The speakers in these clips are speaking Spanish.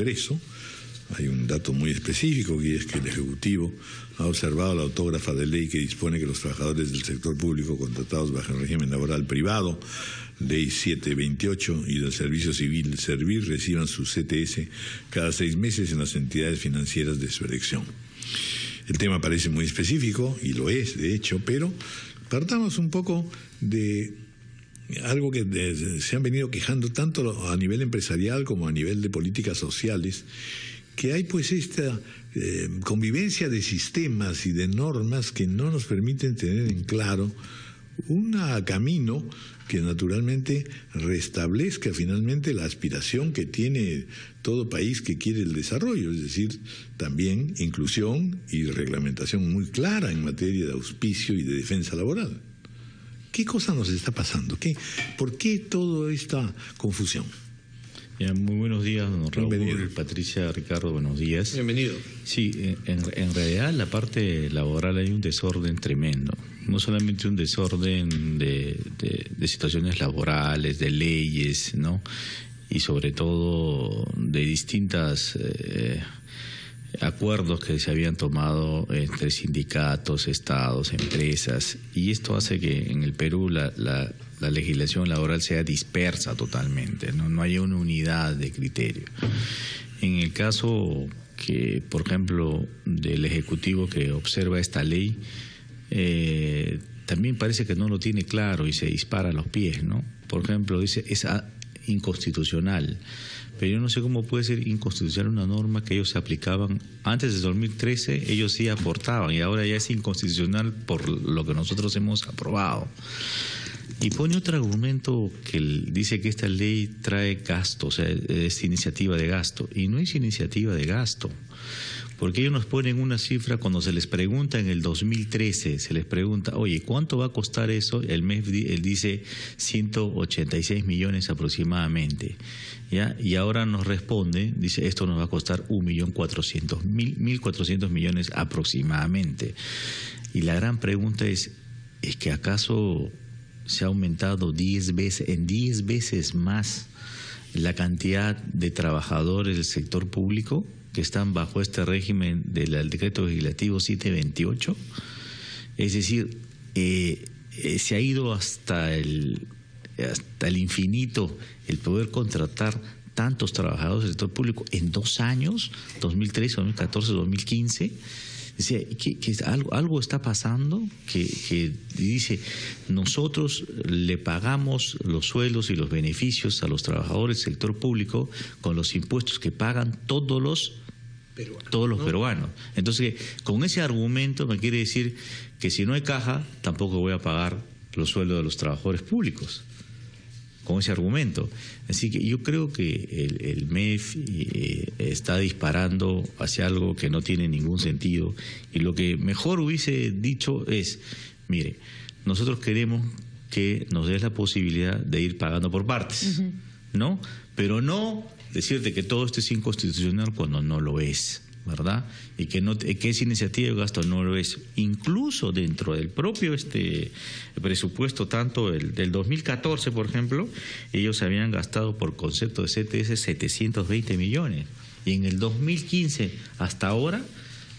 Congreso. Hay un dato muy específico, y es que el Ejecutivo ha observado la autógrafa de ley que dispone que los trabajadores del sector público contratados bajo el régimen laboral privado, Ley 728, y del Servicio Civil Servir, reciban su CTS cada 6 meses en las entidades financieras de su elección. El tema parece muy específico, y lo es, de hecho, pero partamos un poco de algo que se han venido quejando tanto a nivel empresarial como a nivel de políticas sociales, que hay pues esta convivencia de sistemas y de normas que no nos permiten tener en claro un camino que naturalmente restablezca finalmente la aspiración que tiene todo país que quiere el desarrollo, es decir, también inclusión y reglamentación muy clara en materia de auspicio y de defensa laboral. ¿Qué cosa nos está pasando? ¿Por qué toda esta confusión? Bien, muy buenos días, don Raúl. Bienvenido. Patricia, Ricardo, buenos días. Bienvenido. Sí, en realidad en la parte laboral hay un desorden tremendo. No solamente un desorden de situaciones laborales, de leyes, ¿no? Y sobre todo de distintas acuerdos que se habían tomado entre sindicatos, estados, empresas, y esto hace que en el Perú la legislación laboral sea dispersa totalmente, no hay una unidad de criterio. En el caso que, por ejemplo, del Ejecutivo que observa esta ley, también parece que no lo tiene claro y se dispara a los pies, ¿no? Por ejemplo, dice es inconstitucional. Pero yo no sé cómo puede ser inconstitucional una norma que ellos se aplicaban antes de 2013, ellos sí aportaban, y ahora ya es inconstitucional por lo que nosotros hemos aprobado. Y pone otro argumento que dice que esta ley trae gasto, o sea, es iniciativa de gasto, y no es iniciativa de gasto. Porque ellos nos ponen una cifra cuando se les pregunta en el 2013, se les pregunta, oye, ¿cuánto va a costar eso? Él dice 186 millones aproximadamente, ¿ya? Y ahora nos responde, dice, esto nos va a costar 1.400.000 millones aproximadamente. Y la gran pregunta ¿es que acaso se ha aumentado 10 veces más la cantidad de trabajadores del sector público que están bajo este régimen del decreto legislativo 728? Es decir, se ha ido hasta el infinito el poder contratar tantos trabajadores del sector público en 2 años, 2013, 2014, 2015. Dice que algo está pasando, que dice, nosotros le pagamos los sueldos y los beneficios a los trabajadores del sector público con los impuestos que pagan todos los peruanos. Entonces, con ese argumento me quiere decir que si no hay caja, tampoco voy a pagar los sueldos de los trabajadores públicos. Con ese argumento. Así que yo creo que el MEF está disparando hacia algo que no tiene ningún sentido, y lo que mejor hubiese dicho es, mire, nosotros queremos que nos des la posibilidad de ir pagando por partes, ¿no? Pero no decirte que todo esto es inconstitucional cuando no lo es, ¿verdad? Y que es iniciativa de gasto, no lo es. Incluso dentro del propio presupuesto, tanto del 2014, por ejemplo, ellos habían gastado por concepto de CTS 720 millones. Y en el 2015 hasta ahora,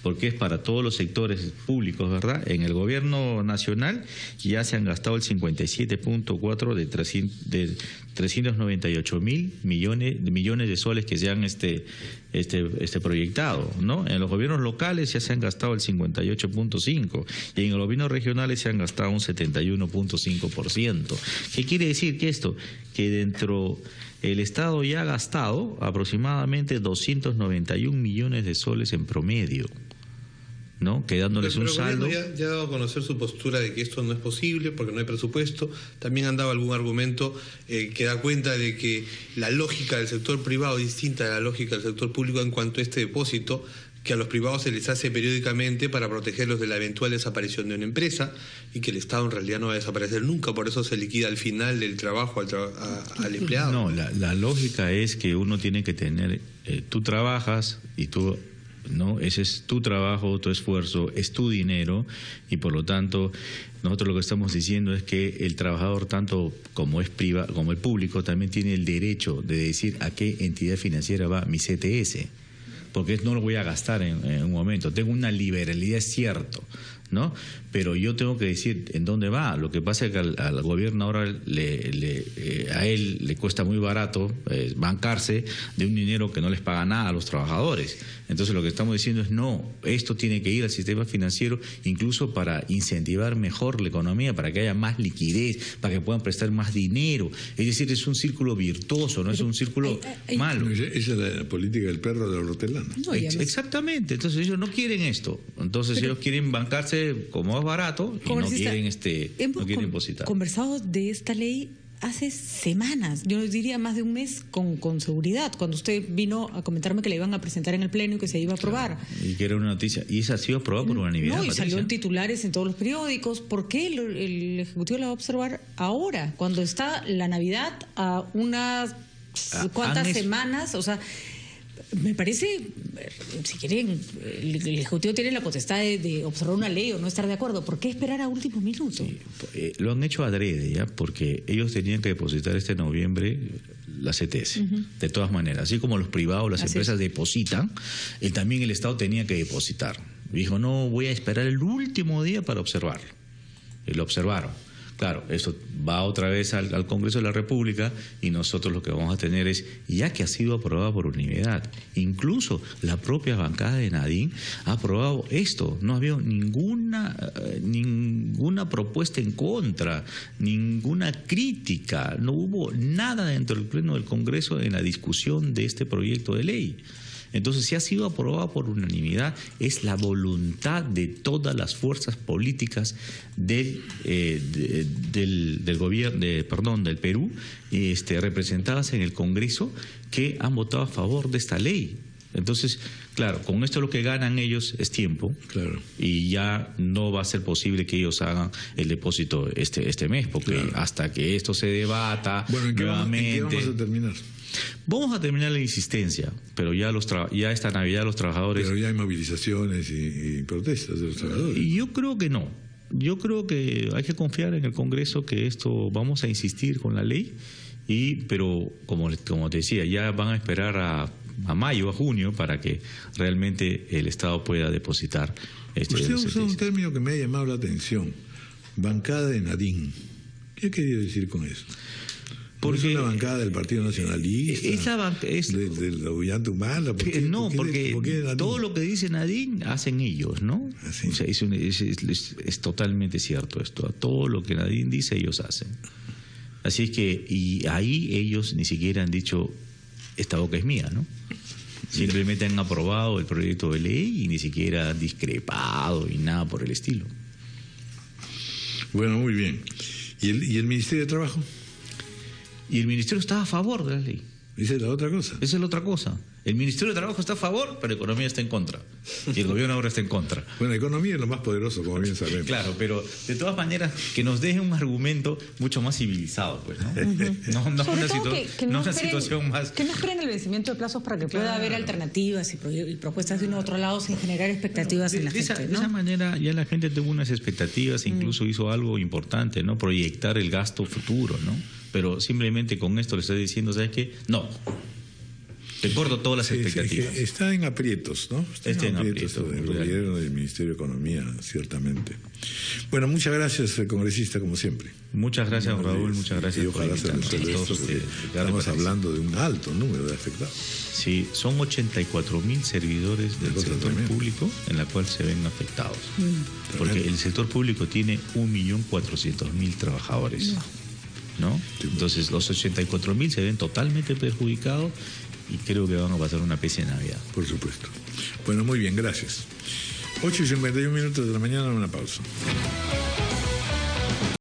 porque es para todos los sectores públicos, ¿verdad? En el gobierno nacional ya se han gastado el 57.4 de 398 mil millones de soles que se han proyectado, ¿no? En los gobiernos locales ya se han gastado el 58.5 y en los gobiernos regionales se han gastado un 71.5%. ¿Qué quiere decir que esto? Que dentro el Estado ya ha gastado aproximadamente 291 millones de soles en promedio, ¿no? Quedándoles un saldo. Ya ha dado a conocer su postura de que esto no es posible porque no hay presupuesto. También han dado algún argumento que da cuenta de que la lógica del sector privado es distinta a la lógica del sector público en cuanto a este depósito que a los privados se les hace periódicamente para protegerlos de la eventual desaparición de una empresa, y que el Estado en realidad no va a desaparecer nunca, por eso se liquida al final del trabajo al empleado. No, la lógica es que uno tiene que tener, tú trabajas y tú ¿no? Ese es tu trabajo, tu esfuerzo, es tu dinero, y por lo tanto nosotros lo que estamos diciendo es que el trabajador, tanto como es privado como el público, también tiene el derecho de decir a qué entidad financiera va mi CTS, porque no lo voy a gastar en un momento. Tengo una liberalidad, es cierto, ¿no? Pero yo tengo que decir en dónde va. Lo que pasa es que al gobierno ahora a él le cuesta muy barato bancarse de un dinero que no les paga nada a los trabajadores. Entonces lo que estamos diciendo es no, esto tiene que ir al sistema financiero, incluso para incentivar mejor la economía, para que haya más liquidez, para que puedan prestar más dinero. Es decir, es un círculo virtuoso, no es un círculo malo. Esa es la política del perro de la hortelana. No, exactamente. Entonces ellos no quieren esto. Entonces ellos quieren bancarse como es barato y no quieren no quieren depositar. Conversado de esta ley hace semanas, yo diría más de un mes con seguridad, cuando usted vino a comentarme que la iban a presentar en el Pleno y que se iba a aprobar. Y que era una noticia. Y esa ha sido aprobada por unanimidad. No, y salió en titulares en todos los periódicos. ¿Por qué el Ejecutivo la va a observar ahora, cuando está la Navidad a unas cuantas semanas? O sea, me parece, si quieren, el Ejecutivo tiene la potestad de observar una ley o no estar de acuerdo. ¿Por qué esperar a último minuto? Sí, lo han hecho adrede, ¿ya? Porque ellos tenían que depositar este noviembre la CTS, de todas maneras. Así como los privados, las empresas depositan, también el Estado tenía que depositar. Dijo, no, voy a esperar el último día para observarlo. Y lo observaron. Claro, eso va otra vez al Congreso de la República y nosotros lo que vamos a tener es, ya que ha sido aprobado por unanimidad, incluso la propia bancada de Nadine ha aprobado esto, no ha habido ninguna propuesta en contra, ninguna crítica, no hubo nada dentro del Pleno del Congreso en la discusión de este proyecto de ley. Entonces, si ha sido aprobado por unanimidad, es la voluntad de todas las fuerzas políticas del gobierno, del Perú, representadas en el Congreso, que han votado a favor de esta ley. Entonces, claro, con esto lo que ganan ellos es tiempo, claro, y ya no va a ser posible que ellos hagan el depósito este mes, porque hasta que esto se debata nuevamente. ¿En qué vamos a terminar? Vamos a terminar la insistencia, pero ya esta Navidad los trabajadores... Pero ya hay movilizaciones y protestas de los trabajadores. Y yo creo que no. Yo creo que hay que confiar en el Congreso que esto vamos a insistir con la ley, pero como te decía, ya van a esperar a mayo, a junio, para que realmente el Estado pueda depositar. Usted usó un término que me ha llamado la atención, bancada de Nadine. ¿Qué quería decir con eso? Porque es una bancada del Partido Nacionalista, del Ollanta-Humala. No, porque todo lo que dice Nadine hacen ellos, ¿no? ¿Sí? O sea, es totalmente cierto esto. Todo lo que Nadine dice, ellos hacen. Así es que, y ahí ellos ni siquiera han dicho, esta boca es mía, ¿no? Simplemente han aprobado el proyecto de ley y ni siquiera han discrepado y nada por el estilo. Bueno, muy bien. ¿Y el Ministerio de Trabajo? Y el Ministerio está a favor de la ley. Esa es la otra cosa. Esa es la otra cosa. El Ministerio de Trabajo está a favor, pero Economía está en contra. Y el gobierno ahora está en contra. Bueno, Economía es lo más poderoso, como bien sabemos. Claro, pero de todas maneras, que nos deje un argumento mucho más civilizado, pues, ¿no? No una situación más... Que no esperen el vencimiento de plazos para que pueda haber alternativas y propuestas de uno u otro lado sin generar expectativas en la gente, ¿no? De esa manera ya la gente tuvo unas expectativas, incluso hizo algo importante, ¿no? Proyectar el gasto futuro, ¿no? Pero simplemente con esto le estoy diciendo, ¿sabes qué? No. Te corto todas las expectativas. Sí, está en aprietos, ¿no? Está en aprietos el gobierno y el Ministerio de Economía, ciertamente. Bueno, muchas gracias, congresista, como siempre. Muchas gracias, Raúl, muchas gracias. Y ojalá se resuelva esto, porque estamos hablando de un alto número de afectados. Sí, son 84.000 servidores del sector público en la cual se ven afectados. Porque el sector público tiene 1.400.000 trabajadores. ¿No? Entonces los 84.000 se ven totalmente perjudicados y creo que van a pasar una pésima Navidad. Por supuesto. Bueno, muy bien, gracias. 8:51 de la mañana, una pausa.